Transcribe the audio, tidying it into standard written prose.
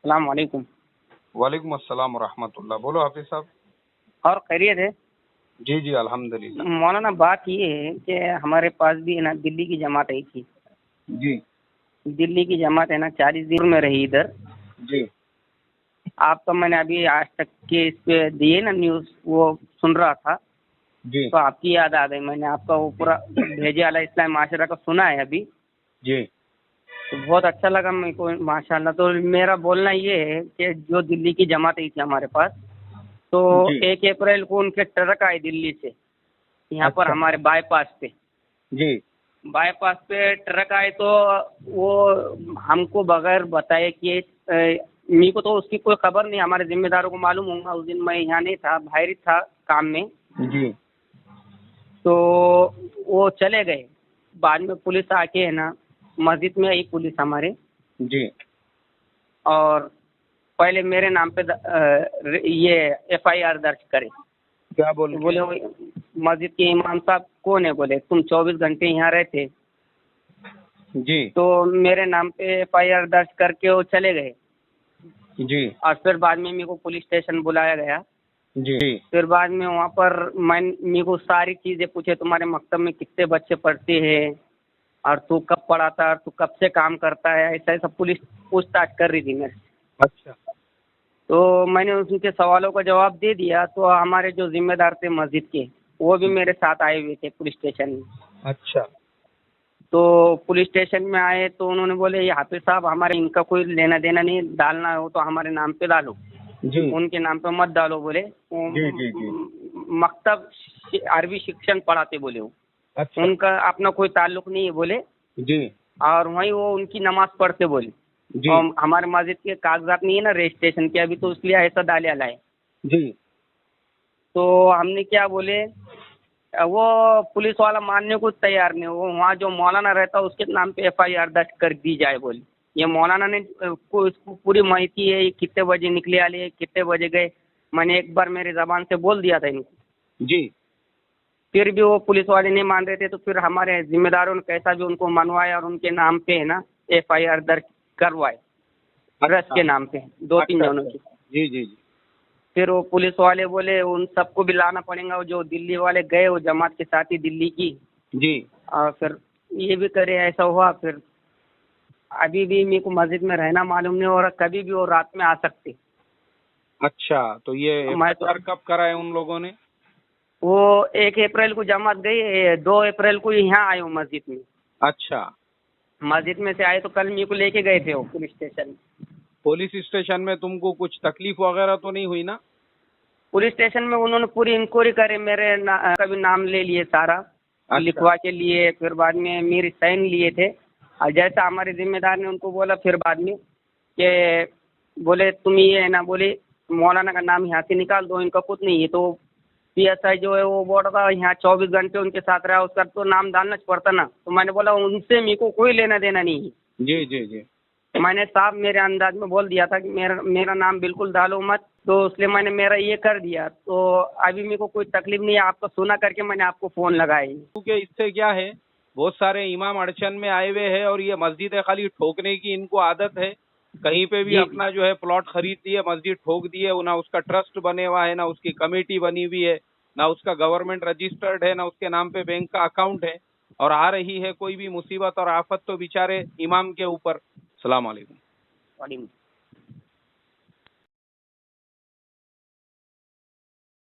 अस्सलाम वालेकुम। वालेकुम अस्सलाम रहमतुल्लाह। बोलो हाफिज साहब। और खैरियत है? जी जी अल्हम्दुलिल्लाह। मौलाना, बात ये है कि हमारे पास भी है ना, दिल्ली की जमात आई थी। जी दिल्ली की जमात है ना 40 दिन में रही इधर। जी आपका मैंने अभी आज तक के इस पे दिए ना न्यूज़, वो सुन रहा था जी तो आपकी याद आ गई। मैंने आपका वो पूरा भेजे अला इस्लाम माशरा का सुना है अभी, जी तो बहुत अच्छा लगा मेरे को माशाल्लाह। तो मेरा बोलना ये है कि जो दिल्ली की जमात आई थी हमारे पास, तो जी 1 अप्रैल को उनके ट्रक आए दिल्ली से यहाँ पर अच्छा हमारे बाईपास पे। जी बाईपास पे ट्रक आए तो वो हमको बगैर बताए कि मेरे को तो उसकी कोई खबर नहीं, हमारे जिम्मेदारों को मालूम होगा। उस दिन मैं यहाँ नहीं था, बाहर ही था काम में। जी तो वो चले गए। बाद में पुलिस आके है ना, मस्जिद में आई पुलिस हमारे, जी और पहले मेरे नाम पे ये FIR दर्ज करे। क्या बोल तो के? बोले मस्जिद के इमाम साहब कौन है? बोले तुम 24 घंटे यहाँ रहते। जी तो मेरे नाम पे FIR दर्ज करके वो चले गए। जी और फिर बाद में मेरे को पुलिस स्टेशन बुलाया गया। जी फिर बाद में वहाँ पर मेरे को सारी चीज़ें पूछे, तुम्हारे मकतब में कितने बच्चे पढ़ते हैं और तू कब पढ़ा था, तू कब से काम करता है, ऐसा ऐसा पुलिस पूछताछ कर रही थी मेरे से। अच्छा तो मैंने उनके सवालों का जवाब दे दिया। तो हमारे जो जिम्मेदार थे मस्जिद के, वो भी मेरे साथ आए हुए थे पुलिस स्टेशन में। अच्छा तो पुलिस स्टेशन में आए तो उन्होंने बोले, ये हाफिज साहब हमारे इनका कोई लेना देना नहीं, डालना हो तो हमारे नाम पे डालो, जी उनके नाम पे मत डालो। बोले वो जी जी जी मकतब अरबी शिक्षण पढ़ाते, बोले वो अच्छा उनका अपना कोई ताल्लुक नहीं है बोले, जी और वहीं वो उनकी नमाज पढ़ते बोले। जी और हमारे मस्जिद के कागजात नहीं है ना रजिस्ट्रेशन के अभी, तो इसलिए ऐसा डाले लाए। जी तो हमने क्या बोले, वो पुलिस वाला मानने को तैयार नहीं। वो वहाँ जो मौलाना रहता है उसके नाम पे FIR दर्ज कर दी जाए बोले। ये मौलाना ने को इसको पूरी माहिती है, ये कितने बजे निकले वाले, कितने बजे गए। मैंने एक बार मेरी ज़बान से बोल दिया था इनको, जी फिर भी वो पुलिस वाले नहीं मान रहे थे। तो फिर हमारे जिम्मेदारों ने कैसा भी उनको मनवाया और उनके नाम पे है ना FIR दर्ज करवाए, ट्रस्ट के नाम पे 2-3 अच्छा जनों अच्छा की। जी जी जी फिर वो पुलिस वाले बोले उन सबको भी लाना पड़ेगा, वो जो दिल्ली वाले गए वो जमात के साथ ही दिल्ली की। जी और फिर ये भी करे, ऐसा हुआ। फिर अभी भी मेरे को मस्जिद में रहना मालूम नहीं, और कभी भी वो रात में आ सकते। अच्छा तो ये मैं तो FIR कब कराए उन लोगों ने? वो 1 अप्रैल को जमात गई, 2 अप्रैल को यहाँ आए हो मस्जिद में। अच्छा मस्जिद में से आए तो कल मेरे को लेके गए थे वो पुलिस स्टेशन। पुलिस स्टेशन में तुमको कुछ तकलीफ वगैरह तो नहीं हुई ना? पुलिस स्टेशन में उन्होंने पूरी इंक्वायरी करे, मेरे का भी नाम ले लिए सारा, अच्छा लिखवा के लिए। फिर बाद में मेरी साइन लिए थे। और जैसा हमारे जिम्मेदार ने उनको बोला फिर बाद में कि बोले तुम ये है ना, बोले मौलाना का नाम यहाँ से निकाल दो, इनका कुछ नहीं है। तो PSI जो है वो बोल रहा था यहाँ 24 घंटे उनके साथ रहा, उसका तो नाम डालना पड़ता ना। तो मैंने बोला उनसे मेरे को कोई लेना देना नहीं है। जी जी जी मैंने साहब मेरे अंदाज में बोल दिया था कि मेरा नाम बिल्कुल डालो मत। तो इसलिए मैंने मेरा ये कर दिया। तो अभी मेरे को कोई तकलीफ नहीं है, आपको सुना करके मैंने आपको फ़ोन लगाई। क्योंकि इससे क्या है, बहुत सारे इमाम अड़चन में आए हुए हैं और ये मस्जिद खाली ठोकने की इनको आदत है। कहीं पे भी जी जी अपना जो है प्लॉट खरीद दिए, मस्जिद ठोक दिए, ना उसका ट्रस्ट बने हुआ है, ना उसकी कमेटी बनी हुई है, ना उसका गवर्नमेंट रजिस्टर्ड है, ना उसके नाम पे बैंक का अकाउंट है। और आ रही है कोई भी मुसीबत और आफत तो बेचारे इमाम के ऊपर। सलाम अलैकुम। बड़ी